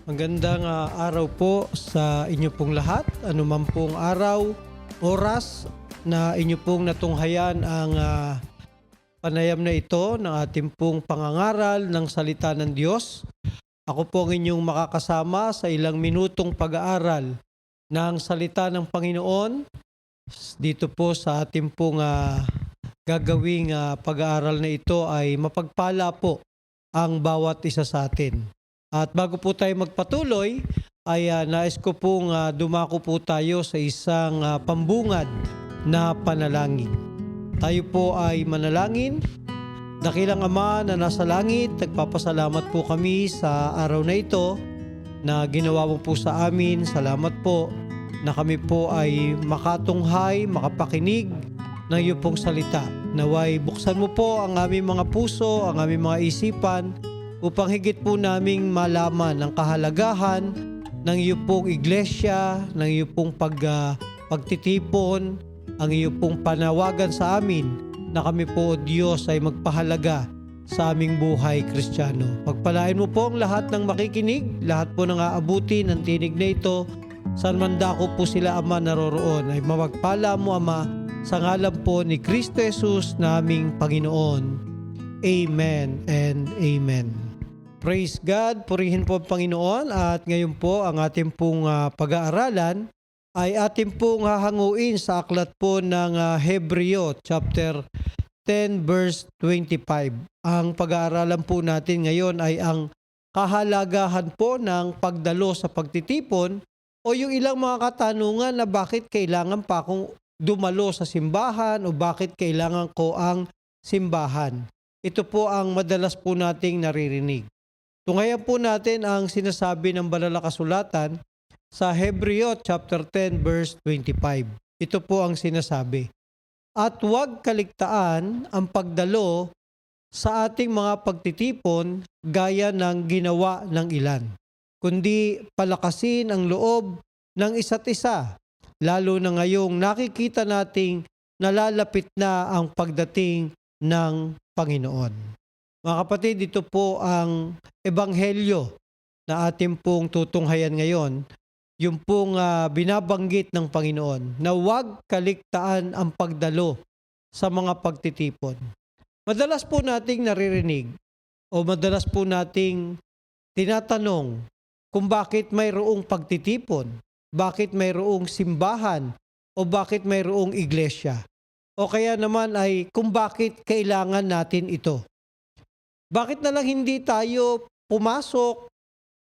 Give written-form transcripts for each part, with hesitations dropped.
Magandang araw po sa inyo pong lahat. Anuman pong araw, oras na inyo pong natunghayan ang panayam na ito ng ating pong pangangaral ng salita ng Diyos. Ako po ang inyong makakasama sa ilang minutong pag-aaral ng salita ng Panginoon dito po sa ating pong gagawing pag-aaral na ito ay mapagpala po ang bawat isa sa atin. At bago po tayo magpatuloy, ay nais ko pong dumako po tayo sa isang pambungad na panalangin. Tayo po ay manalangin. Dakilang Ama na nasa langit, nagpapasalamat po kami sa araw na ito na ginawa mo po sa amin. Salamat po na kami po ay makatunghay, makapakinig ng iyo pong salita. Naway buksan mo po ang aming mga puso, ang aming mga isipan, upang higit po naming malaman ang kahalagahan ng iyo pong iglesia, ng iyo pong pagtitipon, ang iyo pong panawagan sa amin na kami po, Diyos, ay magpahalaga sa aming buhay Kristiyano. Pagpalain mo po ang lahat ng makikinig, lahat po nang aabuti ng tinig na ito, saan man dako po sila, Ama, naroroon, ay mapagpala mo, Ama, sa ngalan po ni Kristo Jesus na aming Panginoon. Amen and Amen. Praise God, purihin po ang Panginoon, at ngayon po ang ating pong pag-aaralan ay ating pong hahanguin sa aklat po ng Hebreo chapter 10 verse 25. Ang pag-aaralan po natin ngayon ay ang kahalagahan po ng pagdalo sa pagtitipon o yung ilang mga katanungan na bakit kailangan pa akong dumalo sa simbahan o bakit kailangan ko ang simbahan. Ito po ang madalas po nating naririnig. Tunghayan po natin ang sinasabi ng banal na kasulatan sa Hebreo chapter 10 verse 25. Ito po ang sinasabi. At huwag kaligtaan ang pagdalo sa ating mga pagtitipon gaya ng ginawa ng ilan, kundi palakasin ang loob ng isa't isa, lalo na ngayong nakikita nating nalalapit na ang pagdating ng Panginoon. Mga kapatid, ito po ang ebanghelyo na ating pong tutunghayan ngayon, yung pong binabanggit ng Panginoon na huwag kaligtaan ang pagdalo sa mga pagtitipon. Madalas po nating naririnig o madalas po nating tinatanong kung bakit mayroong pagtitipon, bakit mayroong simbahan, o bakit mayroong iglesia. O kaya naman ay kung bakit kailangan natin ito. Bakit na lang hindi tayo pumasok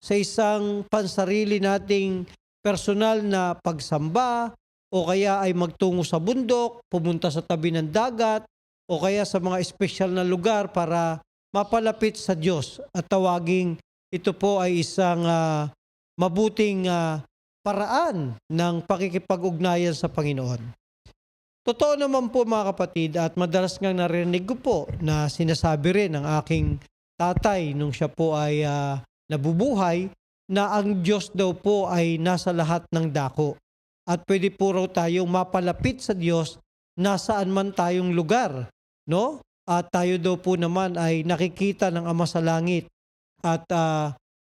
sa isang pansarili nating personal na pagsamba o kaya ay magtungo sa bundok, pumunta sa tabi ng dagat o kaya sa mga espesyal na lugar para mapalapit sa Diyos at tawaging ito po ay isang mabuting paraan ng pakikipag-ugnayan sa Panginoon. Totoo naman po mga kapatid, at madalas nga narinig ko po na sinasabi rin ng aking tatay nung siya po ay nabubuhay na ang Diyos daw po ay nasa lahat ng dako at pwede po raw tayong mapalapit sa Diyos nasaan man tayong lugar, no? At tayo daw po naman ay nakikita ng Ama sa langit at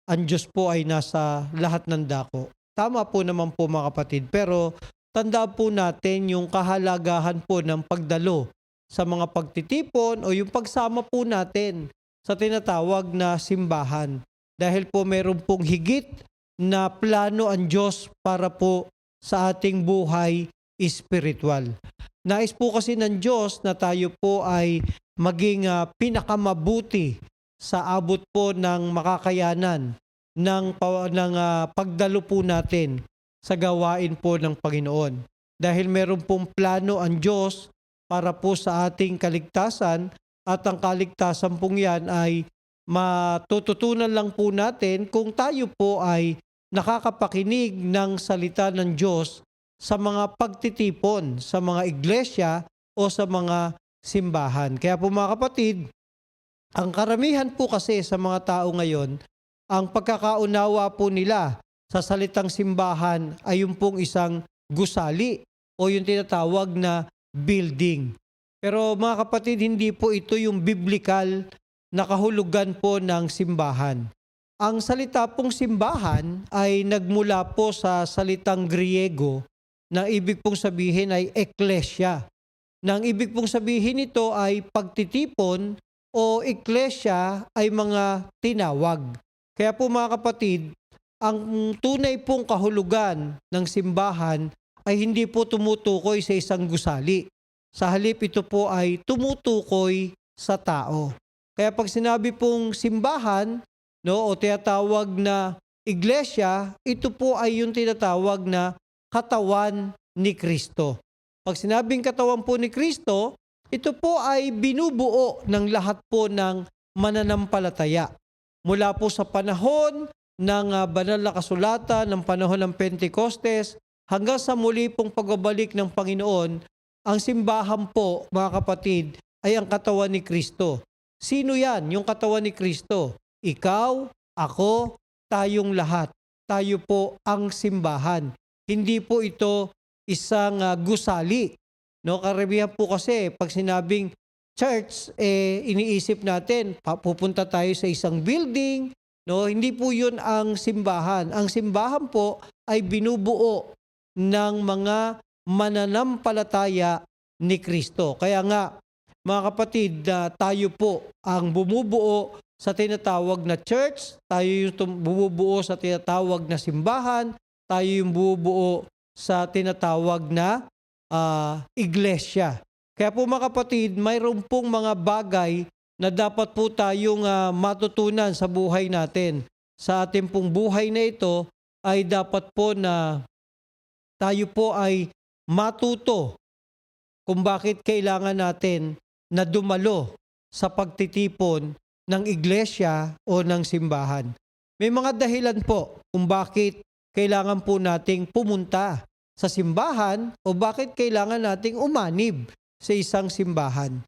ang Diyos po ay nasa lahat ng dako. Tama po naman po mga kapatid, pero tandaan po natin yung kahalagahan po ng pagdalo sa mga pagtitipon o yung pagsama po natin sa tinatawag na simbahan. Dahil po meron pong higit na plano ang Diyos para po sa ating buhay espiritual. Nais po kasi ng Diyos na tayo po ay maging pinakamabuti sa abot po ng makakayanan ng pagdalo po natin sa gawain po ng Panginoon. Dahil meron pong plano ang Diyos para po sa ating kaligtasan at ang kaligtasan pong yan ay matututunan lang po natin kung tayo po ay nakakapakinig ng salita ng Diyos sa mga pagtitipon, sa mga iglesia o sa mga simbahan. Kaya po mga kapatid, ang karamihan po kasi sa mga tao ngayon, ang pagkakaunawa po nila sa salitang simbahan ay yung pong isang gusali o yung tinatawag na building. Pero mga kapatid, hindi po ito yung biblical na kahulugan po ng simbahan. Ang salita pong simbahan ay nagmula po sa salitang Griego na ibig pong sabihin ay ekklesia. Na ang ibig pong sabihin nito ay pagtitipon o ekklesia ay mga tinawag. Kaya po mga kapatid, ang tunay pong kahulugan ng simbahan ay hindi po tumutukoy sa isang gusali. Sa halip ito po ay tumutukoy sa tao. Kaya pag sinabi pong simbahan, no, o tinatawag na iglesia, ito po ay yung tinatawag na katawan ni Kristo. Pag sinabing katawan po ni Kristo, ito po ay binubuo ng lahat po ng mananampalataya. Mula po sa panahon ng banal na kasulatan, ng panahon ng Pentecostes, hanggang sa muli pong pagbabalik ng Panginoon, ang simbahan po, mga kapatid, ay ang katawan ni Kristo. Sino yan, yung katawan ni Kristo? Ikaw, ako, tayong lahat. Tayo po ang simbahan. Hindi po ito isang gusali. No, karamihan po kasi pag sinabing church, iniisip natin, pupunta tayo sa isang building. No, hindi po yun ang simbahan. Ang simbahan po ay binubuo ng mga mananampalataya ni Kristo. Kaya nga, mga kapatid, tayo po ang bumubuo sa tinatawag na church, tayo yung bumubuo sa tinatawag na simbahan, tayo yung bumubuo sa tinatawag na iglesia. Kaya po mga kapatid, mayroon pong mga bagay na dapat po tayong matutunan sa buhay natin. Sa ating pong buhay na ito ay dapat po na tayo po ay matuto kung bakit kailangan natin na dumalo sa pagtitipon ng iglesia o ng simbahan. May mga dahilan po kung bakit kailangan po nating pumunta sa simbahan o bakit kailangan nating umanib sa isang simbahan.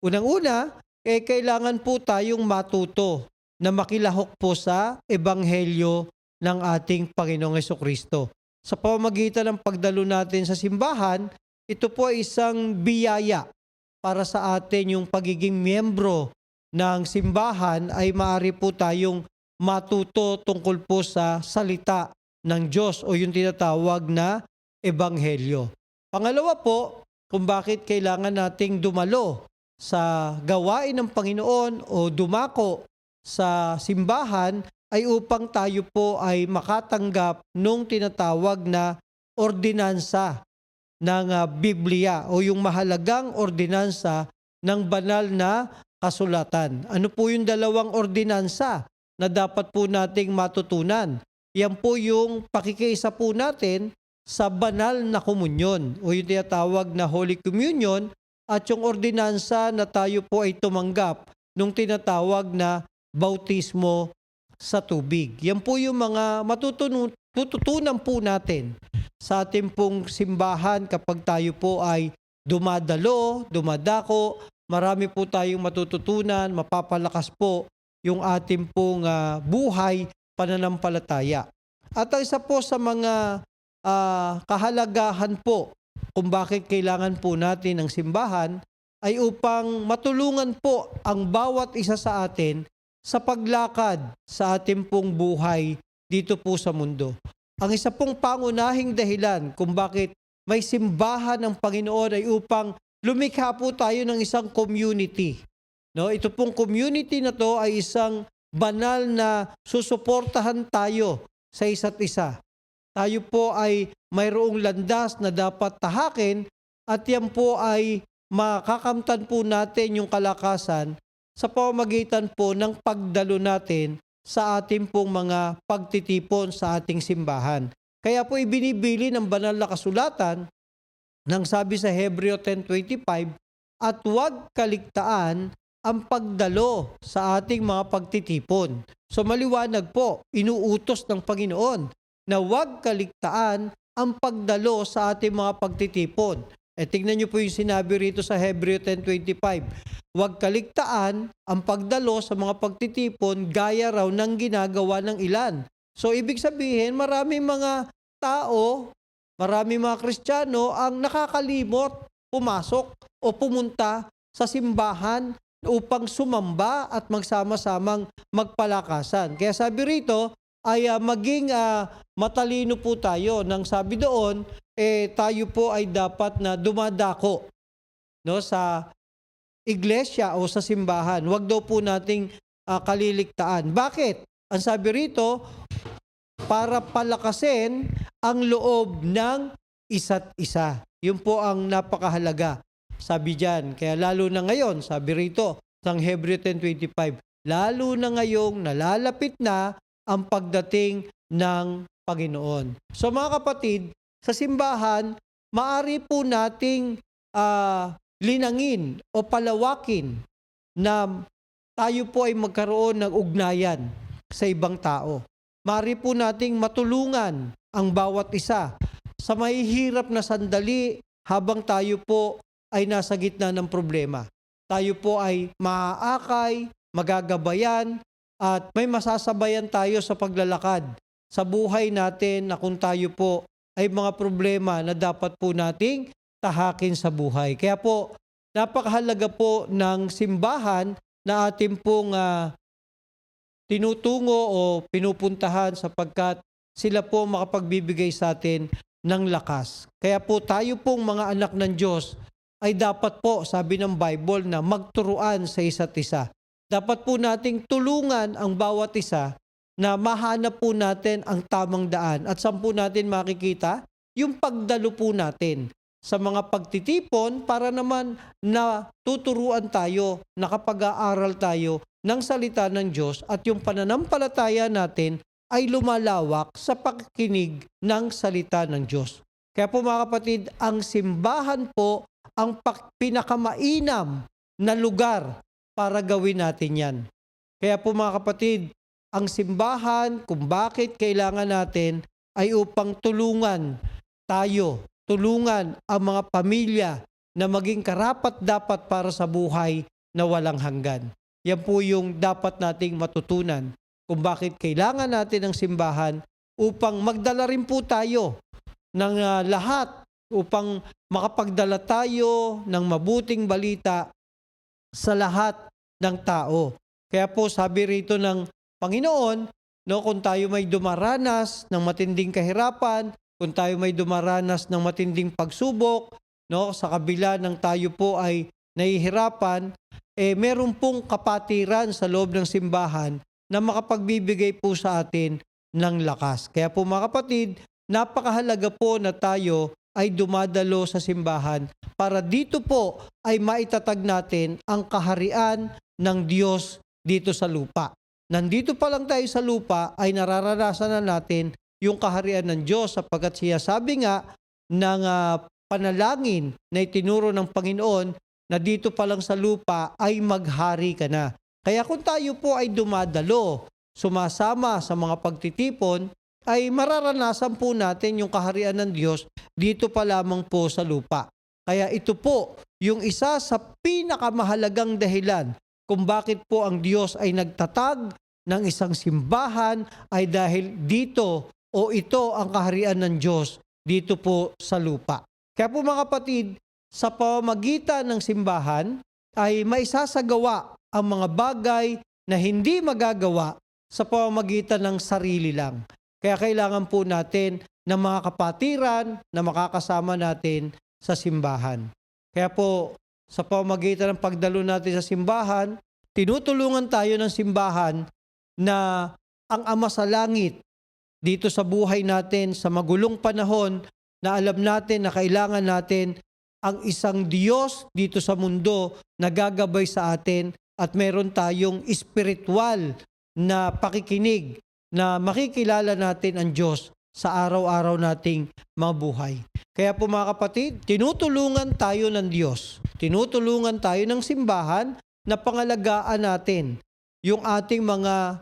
Unang-una, kailangan po tayong matuto na makilahok po sa ebanghelyo ng ating Panginoong Hesukristo. Sa pamamagitan ng pagdalo natin sa simbahan, ito po ay isang biyaya para sa atin yung pagiging miyembro ng simbahan ay maaari po tayong matuto tungkol po sa salita ng Diyos o yung tinatawag na ebanghelyo. Pangalawa po, kung bakit kailangan nating dumalo sa gawain ng Panginoon o dumako sa simbahan ay upang tayo po ay makatanggap nung tinatawag na ordinansa ng Biblia o yung mahalagang ordinansa ng banal na kasulatan. Ano po yung dalawang ordinansa na dapat po nating matutunan? Yan po yung pakikiisa po natin sa banal na komunyon o yung tinatawag na Holy Communion at yung ordinansa na tayo po ay tumanggap nung tinatawag na bautismo sa tubig. Yan po yung mga matututunan po natin sa ating pong simbahan kapag tayo po ay dumadalo, dumadako. Marami po tayong matututunan, mapapalakas po yung ating pong buhay pananampalataya. At ang isa po sa mga kahalagahan po kung bakit kailangan po natin ng simbahan ay upang matulungan po ang bawat isa sa atin sa paglakad sa ating pong buhay dito po sa mundo. Ang isa pong pangunahing dahilan kung bakit may simbahan ng Panginoon ay upang lumikha po tayo ng isang community. No, ito pong community na to ay isang banal na susuportahan tayo sa isa't isa. Tayo po ay mayroong landas na dapat tahakin at yan po ay makakamtan po natin yung kalakasan sa pamamagitan po ng pagdalo natin sa ating pong mga pagtitipon sa ating simbahan. Kaya po ibinibili ng banal na kasulatan nang sabi sa Hebreo 10:25, at huwag kaligtaan ang pagdalo sa ating mga pagtitipon. So maliwanag po, inuutos ng Panginoon na huwag kaligtaan ang pagdalo sa ating mga pagtitipon. Tingnan niyo po yung sinabi rito sa Hebreo 10:25. Huwag kaligtaan ang pagdalo sa mga pagtitipon gaya raw ng ginagawa ng ilan. So ibig sabihin, maraming mga tao, maraming mga Kristiyano ang nakakalimot pumasok o pumunta sa simbahan upang sumamba at magsama-samang magpalakasan. Kaya sabi rito ay maging matalino po tayo. Nang sabi doon, tayo po ay dapat na dumadako, no, sa iglesia o sa simbahan. Huwag daw po nating kaliligtaan. Bakit? Ang sabi rito, para palakasin ang loob ng isa't isa. Yun po ang napakahalaga. Sabi diyan, kaya lalo na ngayon, sabi rito, ng Hebreo 10:25, lalo na ngayong nalalapit na ang pagdating ng Panginoon. So mga kapatid, sa simbahan, maari po nating linangin o palawakin na tayo po ay magkaroon ng ugnayan sa ibang tao. Maari po nating matulungan ang bawat isa sa mahihirap na sandali habang tayo po ay nasa gitna ng problema. Tayo po ay maaakay, magagabayan, at may masasabayan tayo sa paglalakad sa buhay natin na kung tayo po ay mga problema na dapat po nating tahakin sa buhay. Kaya po, napakahalaga po ng simbahan na ating pong tinutungo o pinupuntahan sapagkat sila po makapagbibigay sa atin ng lakas. Kaya po tayo pong mga anak ng Diyos ay dapat po, sabi ng Bible, na magturuan sa isa't isa. Dapat po nating tulungan ang bawat isa na mahanap po natin ang tamang daan. At saan po natin makikita? Yung pagdalo po natin sa mga pagtitipon para naman na tuturuan tayo, nakapag-aaral tayo ng salita ng Diyos at yung pananampalataya natin ay lumalawak sa pakikinig ng salita ng Diyos. Kaya po mga kapatid, ang simbahan po ang pinakamainam na lugar para gawin natin yan. Kaya po mga kapatid, ang simbahan kung bakit kailangan natin ay upang tulungan tayo, tulungan ang mga pamilya na maging karapat-dapat para sa buhay na walang hanggan. Yan po yung dapat nating matutunan kung bakit kailangan natin ng simbahan upang magdala rin po tayo ng lahat upang makapagdala tayo ng mabuting balita sa lahat ng tao. Kaya po sabi rito ng Panginoon, no, kung tayo may dumaranas ng matinding kahirapan, kung tayo may dumaranas ng matinding pagsubok, no, sa kabila ng tayo po ay nahihirapan, meron pong kapatiran sa loob ng simbahan na makapagbibigay po sa atin ng lakas. Kaya po mga kapatid, napakahalaga po na tayo ay dumadalo sa simbahan para dito po ay maitatag natin ang kaharian ng Diyos dito sa lupa. Nandito pa lang tayo sa lupa ay nararanasan na natin yung kaharian ng Diyos sapagkat siya sabi nga ng panalangin na itinuro ng Panginoon na dito pa lang sa lupa ay maghari ka na. Kaya kung tayo po ay dumadalo, sumasama sa mga pagtitipon, ay mararanasan po natin yung kaharian ng Diyos dito pa lamang po sa lupa. Kaya ito po yung isa sa pinakamahalagang dahilan kung bakit po ang Diyos ay nagtatag ng isang simbahan ay dahil dito o ito ang kaharian ng Diyos dito po sa lupa. Kaya po mga kapatid, sa pamamagitan ng simbahan ay maisasagawa ang mga bagay na hindi magagawa sa pamamagitan ng sarili lang. Kaya kailangan po natin ng mga kapatiran na makakasama natin sa simbahan. Kaya po, sa pamamagitan ng pagdalo natin sa simbahan, tinutulungan tayo ng simbahan na ang Ama sa Langit dito sa buhay natin sa magulong panahon na alam natin na kailangan natin ang isang Diyos dito sa mundo na gagabay sa atin at meron tayong espiritual na pakikinig na makikilala natin ang Diyos sa araw-araw nating mga buhay. Kaya po mga kapatid, tinutulungan tayo ng Diyos. Tinutulungan tayo ng simbahan na pangalagaan natin yung ating mga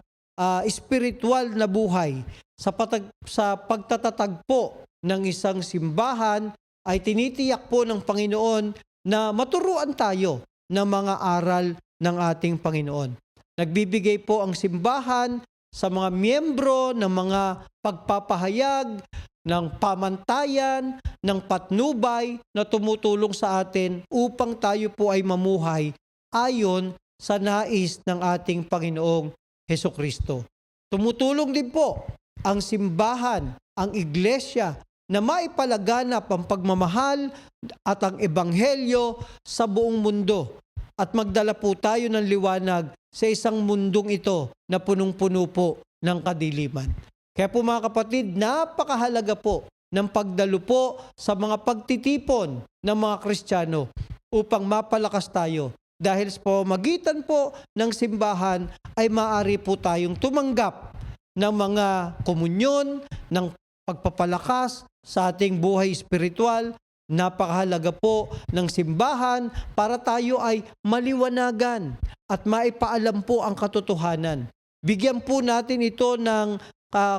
espiritual na buhay sa pagtatatag po ng isang simbahan ay tinitiyak po ng Panginoon na maturuan tayo ng mga aral ng ating Panginoon. Nagbibigay po ang simbahan sa mga miyembro ng mga pagpapahayag, ng pamantayan, ng patnubay na tumutulong sa atin upang tayo po ay mamuhay ayon sa nais ng ating Panginoong Hesukristo. Tumutulong din po ang simbahan, ang iglesia, na maipalaganap ang pagmamahal at ang ebanghelyo sa buong mundo. At magdala po tayo ng liwanag sa isang mundong ito na punong-puno po ng kadiliman. Kaya po mga kapatid, napakahalaga po ng pagdalo po sa mga pagtitipon ng mga Kristiyano upang mapalakas tayo. Dahil sa pamamagitan po ng simbahan ay maaari po tayong tumanggap ng mga komunyon, ng pagpapalakas sa ating buhay espiritual. Napakahalaga po ng simbahan para tayo ay maliwanagan at maipaalam po ang katotohanan. Bigyan po natin ito ng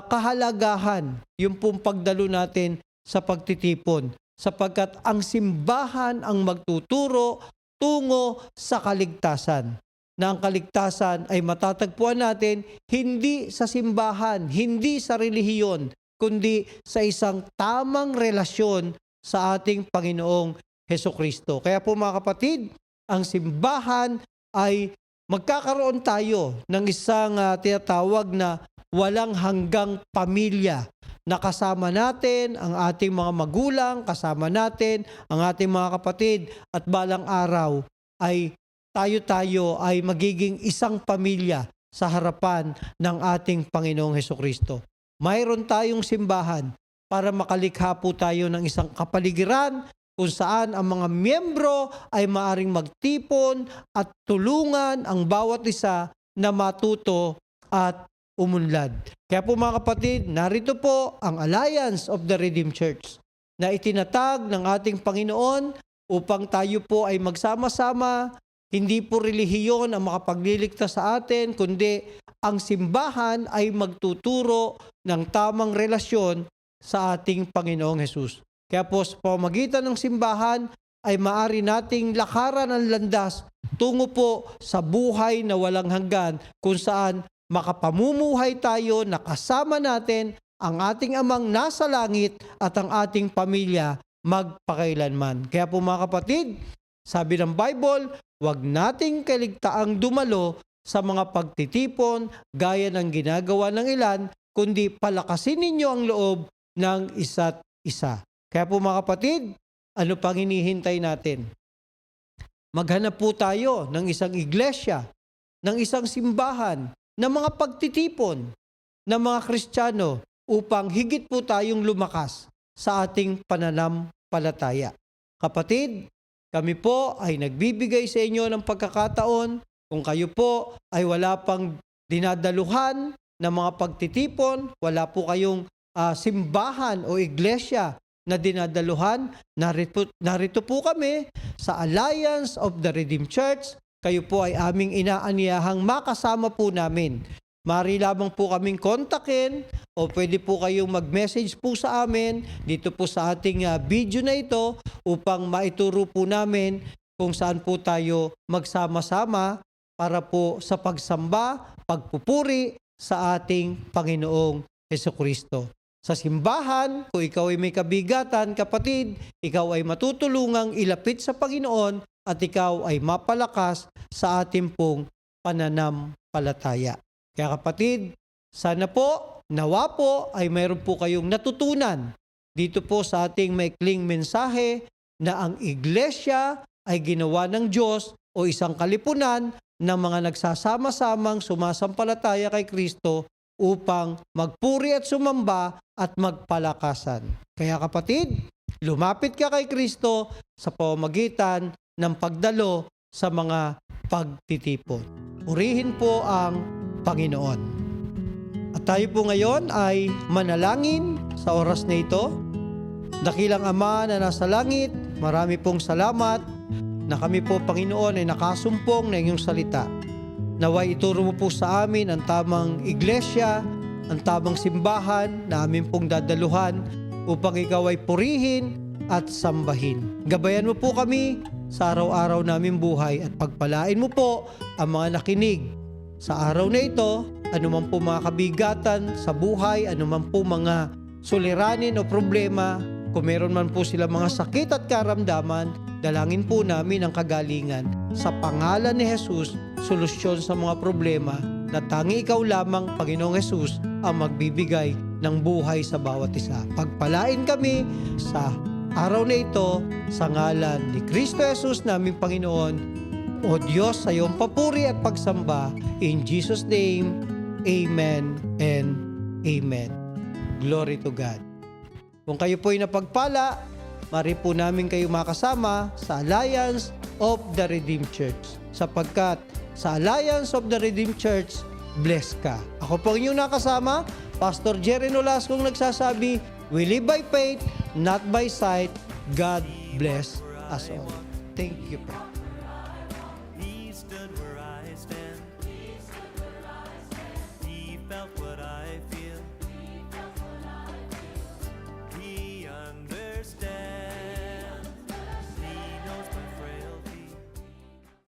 kahalagahan, yung pong pagdalo natin sa pagtitipon, sapagkat ang simbahan ang magtuturo tungo sa kaligtasan. Na ang kaligtasan ay matatagpuan natin hindi sa simbahan, hindi sa relihiyon, kundi sa isang tamang relasyon sa ating Panginoong Hesukristo. Kaya po mga kapatid, ang simbahan ay magkakaroon tayo ng isang tinatawag na walang hanggang pamilya na kasama natin ang ating mga magulang, kasama natin ang ating mga kapatid, at balang araw ay tayo ay magiging isang pamilya sa harapan ng ating Panginoong Hesukristo. Mayroon tayong simbahan para makalikha po tayo ng isang kapaligiran kung saan ang mga miyembro ay maaring magtipon at tulungan ang bawat isa na matuto at umunlad. Kaya po mga kapatid, narito po ang Alliance of the Redeemed Church na itinatag ng ating Panginoon upang tayo po ay magsama-sama. Hindi po relihiyon ang makapagliligtas sa atin, kundi ang simbahan ay magtuturo ng tamang relasyon sa ating Panginoong Hesus. Kaya po sa pamamagitan ng simbahan ay maaari nating lakaran ang landas tungo po sa buhay na walang hanggan, kung saan makapamumuhay tayo na kasama natin ang ating Amang nasa langit at ang ating pamilya magpakailanman. Kaya po mga kapatid, sabi ng Bible, huwag nating kaligtaang dumalo sa mga pagtitipon gaya ng ginagawa ng ilan, kundi palakasin ninyo ang loob ng isa't isa. Kaya po mga kapatid, ano pang hinihintay natin? Maghanap po tayo ng isang iglesia, ng isang simbahan, ng mga pagtitipon ng mga Kristiyano upang higit po tayong lumakas sa ating pananampalataya. Kapatid, kami po ay nagbibigay sa inyo ng pagkakataon kung kayo po ay wala pang dinadaluhan ng mga pagtitipon, wala po kayong simbahan o iglesia na dinadaluhan, narito po kami sa Alliance of the Redeemed Church. Kayo po ay aming inaaniyahang makasama po namin. Mari lamang po kaming kontakin o pwede po kayong mag-message po sa amin dito po sa ating video na ito upang maituro po namin kung saan po tayo magsama-sama para po sa pagsamba, pagpupuri sa ating Panginoong Hesukristo. Sa simbahan, kung ikaw ay may kabigatan, kapatid, ikaw ay matutulungang ilapit sa Panginoon at ikaw ay mapalakas sa ating pong pananampalataya. Kaya kapatid, sana po, nawa po ay mayroon po kayong natutunan dito po sa ating maikling mensahe na ang iglesia ay ginawa ng Diyos o isang kalipunan ng mga nagsasama-samang sumasampalataya kay Kristo upang magpuri at sumamba at magpalakasan. Kaya kapatid, lumapit ka kay Kristo sa pamamagitan ng pagdalo sa mga pagtitipon. Purihin po ang Panginoon. At tayo po ngayon ay manalangin sa oras na ito. Dakilang Ama na nasa langit, marami pong salamat na kami po, Panginoon, ay nakasumpong na inyong salita. Naway ituro mo po sa amin ang tamang iglesia, ang tamang simbahan na amin pong dadaluhan upang ikaw ay purihin at sambahin. Gabayan mo po kami sa araw-araw naming buhay at pagpalain mo po ang mga nakinig sa araw na ito, anuman po mga kabigatan sa buhay, anuman po mga suliranin o problema, kung meron man po sila mga sakit at karamdaman, dalangin po namin ang kagalingan. Sa pangalan ni Jesus, solusyon sa mga problema na tangi ikaw lamang, Panginoong Hesus, ang magbibigay ng buhay sa bawat isa. Pagpalain kami sa araw na ito sa ngalan ni Kristo Jesus naming Panginoon. O Diyos, sa iyong papuri at pagsamba. In Jesus' name, Amen and Amen. Glory to God. Kung kayo po'y napagpala, mari po namin kayo makasama sa Alliance of the Redeemed Church. Sapagkat sa Alliance of the Redeemed Church, bless ka. Ako po ang inyong nakasama, Pastor Jerry Nolasco nagsasabi, we live by faith, not by sight. God bless us all. Thank you po.